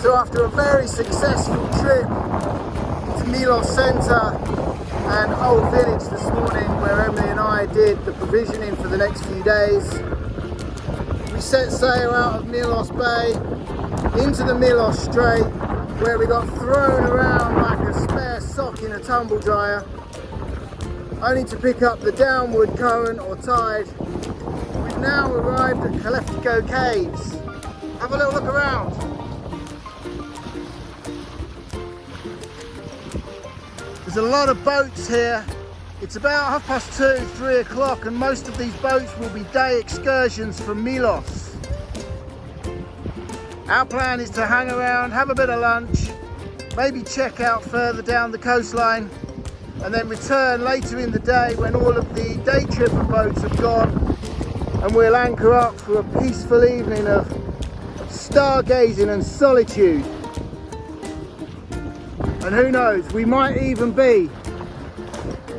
So after a very successful trip to Milos Centre and Old Village this morning, where Emily and I did the provisioning for the next few days, we set sail out of Milos Bay into the Milos Strait, where we got thrown around like a spare sock in a tumble dryer, only to pick up the downward current or tide. We've now arrived at Cycladic Caves. Have a little look around. There's a lot of boats here. It's about 2:30, 3 o'clock, and most of these boats will be day excursions from Milos. Our plan is to hang around, have a bit of lunch, maybe check out further down the coastline, and then return later in the day when all of the day tripper boats have gone, and we'll anchor up for a peaceful evening of stargazing and solitude. And who knows, we might even be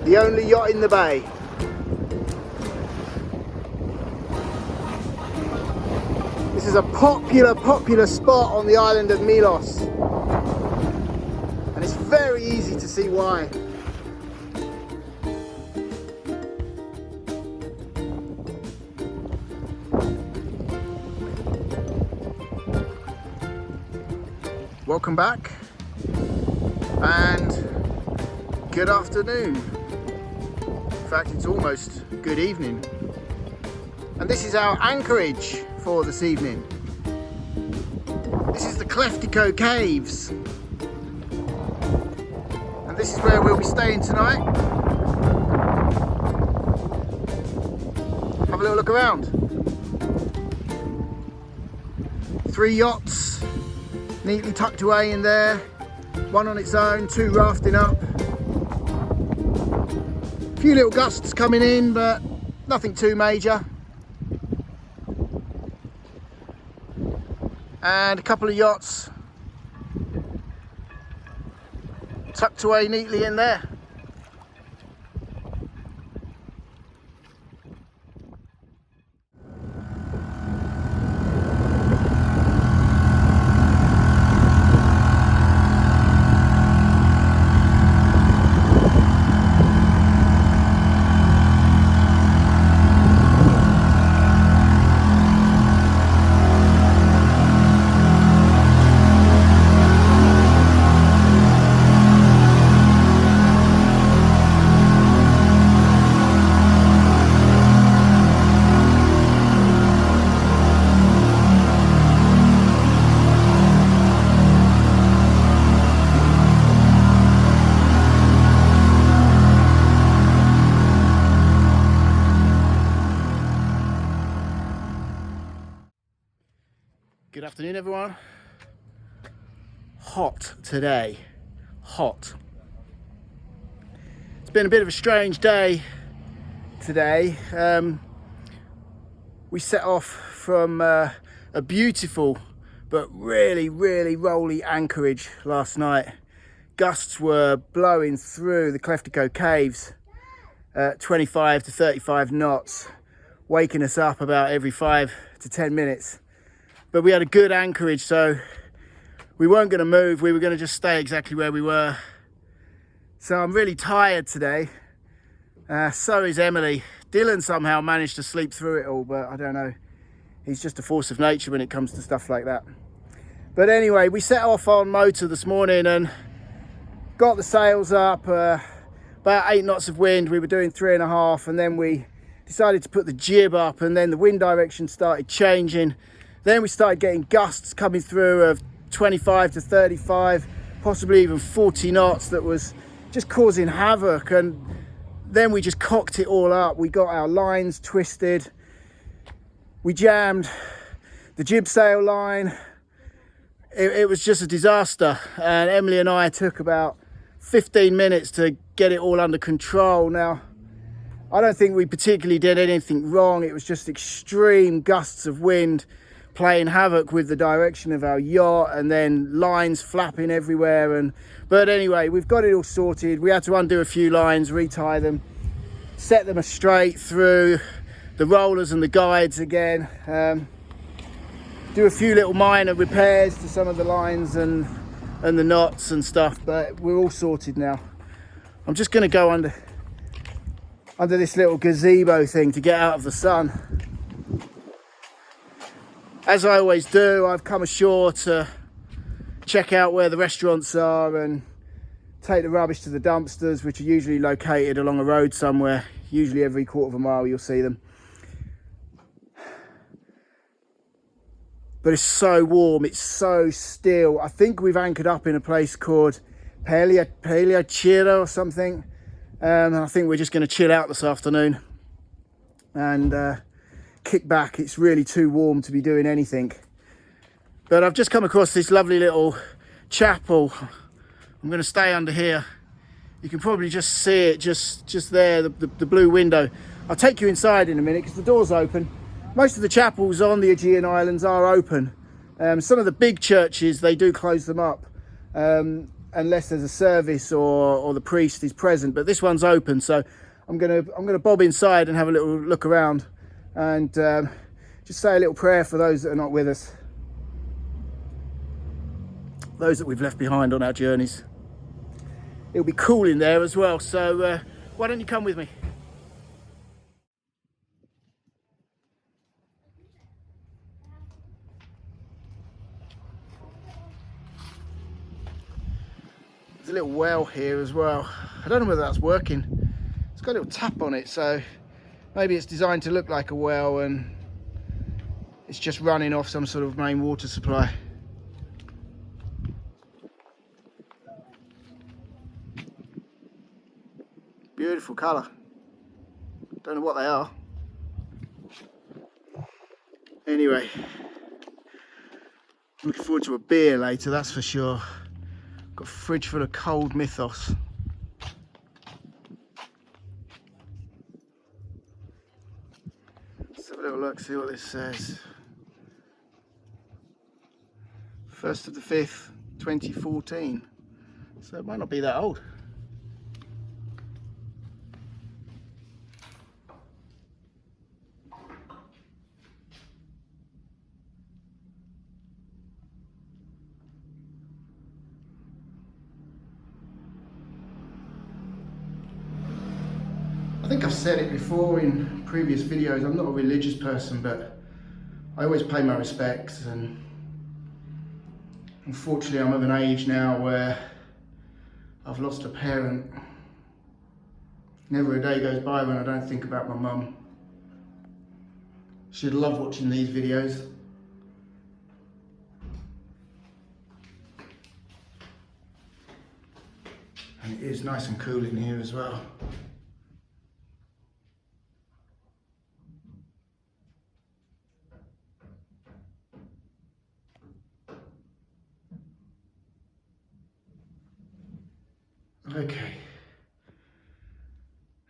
the only yacht in the bay. This is a popular spot on the island of Milos, and it's very easy to see why. Welcome back and good afternoon. In fact, it's almost good evening. And this is our anchorage for this evening. This is the Cycladic Caves. And this is where we'll be staying tonight. Have a little look around. 3 yachts neatly tucked away in there. 1 on its own, 2 rafting up. A few little gusts coming in, but nothing too major. And a couple of yachts tucked away neatly in there. Good afternoon, everyone. Hot today, hot. It's been a bit of a strange day today. We set off from a beautiful but really rolly anchorage last night. Gusts were blowing through the Cycladic Caves at 25 to 35 knots, waking us up about every 5 to 10 minutes. But we had a good anchorage, so we weren't going to move. We were going to just stay exactly where we were. So I'm really tired today. So is Emily. Dylan somehow managed to sleep through it all, but I don't know. He's just a force of nature when it comes to stuff like that. But anyway, we set off on motor this morning and got the sails up. About 8 knots of wind. We were doing 3.5, and then we decided to put the jib up, and then the wind direction started changing. Then we started getting gusts coming through of 25 to 35, possibly even 40 knots that was just causing havoc. And then we just cocked it all up. We got our lines twisted. We jammed the jib sail line. It was just a disaster. And Emily and I took about 15 minutes to get it all under control. Now, I don't think we particularly did anything wrong. It was just extreme gusts of wind playing havoc with the direction of our yacht, and then lines flapping everywhere. But anyway, we've got it all sorted. We had to undo a few lines, retie them, set them straight through the rollers and the guides again. do a few little minor repairs to some of the lines and the knots and stuff, but we're all sorted now. I'm just going to go under this little gazebo thing to get out of the sun. As I always do, I've come ashore to check out where the restaurants are and take the rubbish to the dumpsters, which are usually located along a road somewhere. Usually every quarter of a mile you'll see them. But it's so warm, it's so still. I think we've anchored up in a place called Pagliacira or something. And I think we're just going to chill out this afternoon and kick back. It's really too warm to be doing anything. But I've just come across this lovely little chapel. I'm going to stay under here. You can probably just see it just there, the blue window. I'll take you inside in a minute because the door's open. Most of the chapels on the Aegean Islands are open. Some of the big churches, they do close them up unless there's a service or the priest is present. But this one's open, so I'm gonna bob inside and have a little look around and just say a little prayer for those that are not with us, those that we've left behind on our journeys. It'll be cool in there as well, so why don't you come with me? There's a little well here as well. I don't know whether that's working. It's got a little tap on it, so maybe it's designed to look like a well and it's just running off some sort of main water supply. Beautiful colour. Don't know what they are. Anyway, I'm looking forward to a beer later, that's for sure. Got a fridge full of cold mythos. Let's have a little look, see what this says. 1st of the 5th, 2014. So it might not be that old. I think I've said it before in previous videos, I'm not a religious person, but I always pay my respects, and unfortunately I'm of an age now where I've lost a parent. Never a day goes by when I don't think about my mum. She'd love watching these videos. And it is nice and cool in here as well. Okay,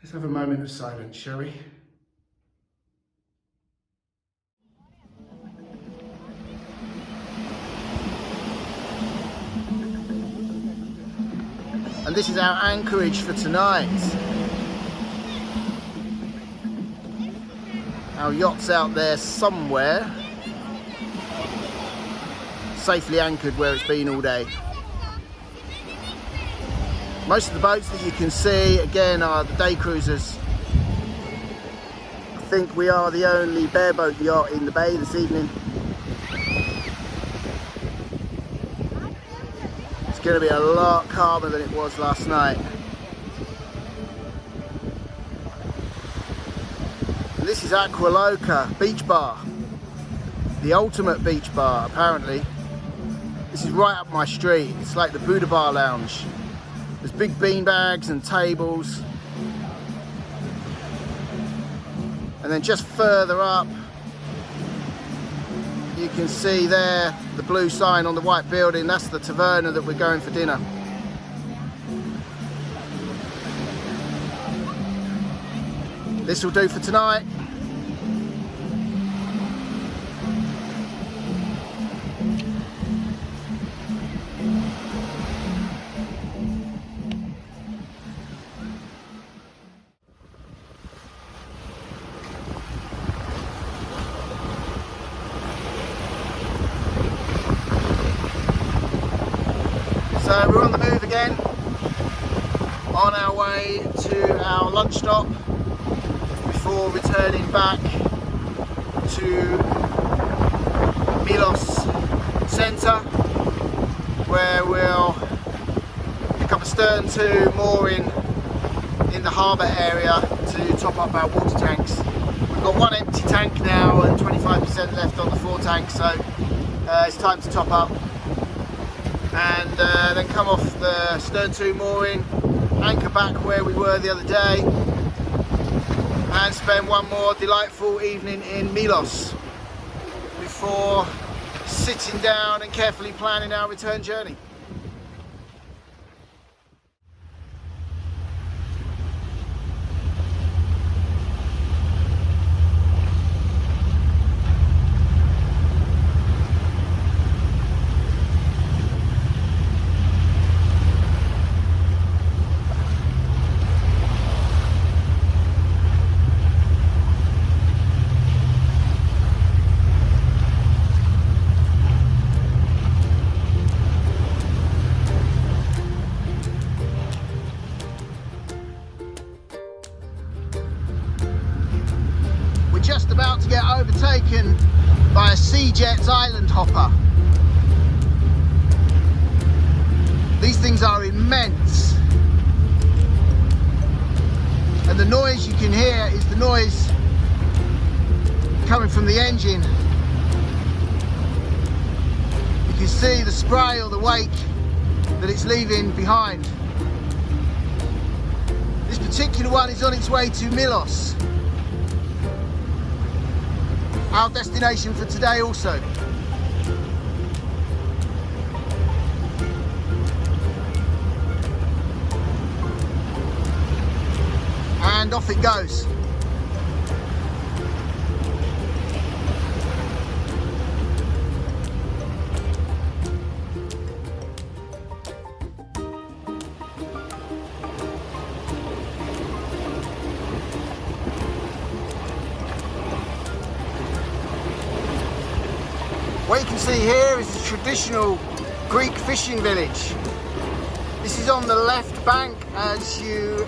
let's have a moment of silence, shall we? And this is our anchorage for tonight. Our yacht's out there somewhere, safely anchored where it's been all day. Most of the boats that you can see, again, are the day cruisers. I think we are the only bareboat yacht in the bay this evening. It's going to be a lot calmer than it was last night. And this is Aqua Loca Beach Bar. The ultimate beach bar, apparently. This is right up my street. It's like the Buddha Bar Lounge. There's big bean bags and tables. And then just further up, you can see there the blue sign on the white building. That's the taverna that we're going for dinner. This will do for tonight. So we're on the move again, on our way to our lunch stop before returning back to Milos centre, where we'll pick up a stern to mooring in the harbour area to top up our water tanks. We've got one empty tank now and 25% left on the 4 tanks, so it's time to top up and then come off the stern to mooring, anchor back where we were the other day and spend one more delightful evening in Milos before sitting down and carefully planning our return journey. Just about to get overtaken by a Sea-Jet's island hopper. These things are immense, and the noise you can hear is the noise coming from the engine. You can see the spray or the wake that it's leaving behind. This particular one is on its way to Milos, our destination for today also. And off it goes. What you can see here is a traditional Greek fishing village. This is on the left bank as you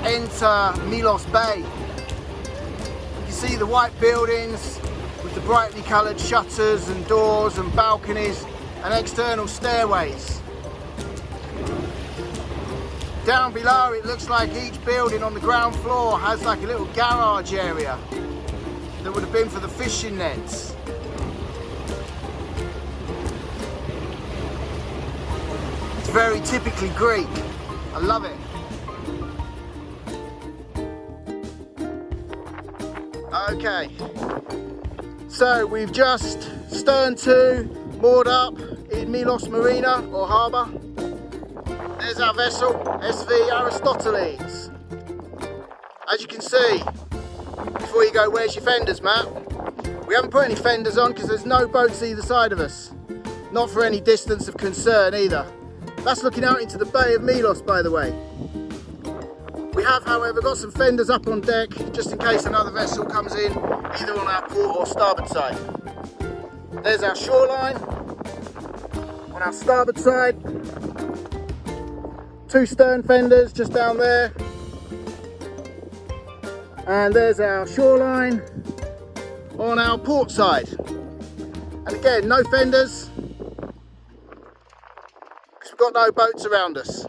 enter Milos Bay. You can see the white buildings with the brightly coloured shutters and doors and balconies and external stairways. Down below it looks like each building on the ground floor has like a little garage area that would have been for the fishing nets. Very typically Greek. I love it. Okay, so we've just stern to moored up in Lavrio Marina or harbour. There's our vessel, SV Aristoteles. As you can see, before you go, where's your fenders, Matt? We haven't put any fenders on because there's no boats either side of us. Not for any distance of concern either. That's looking out into the Bay of Milos, by the way. We have, however, got some fenders up on deck, just in case another vessel comes in, either on our port or starboard side. There's our shoreline. On our starboard side, 2 stern fenders just down there. And there's our shoreline on our port side. And again, no fenders, got no boats around us.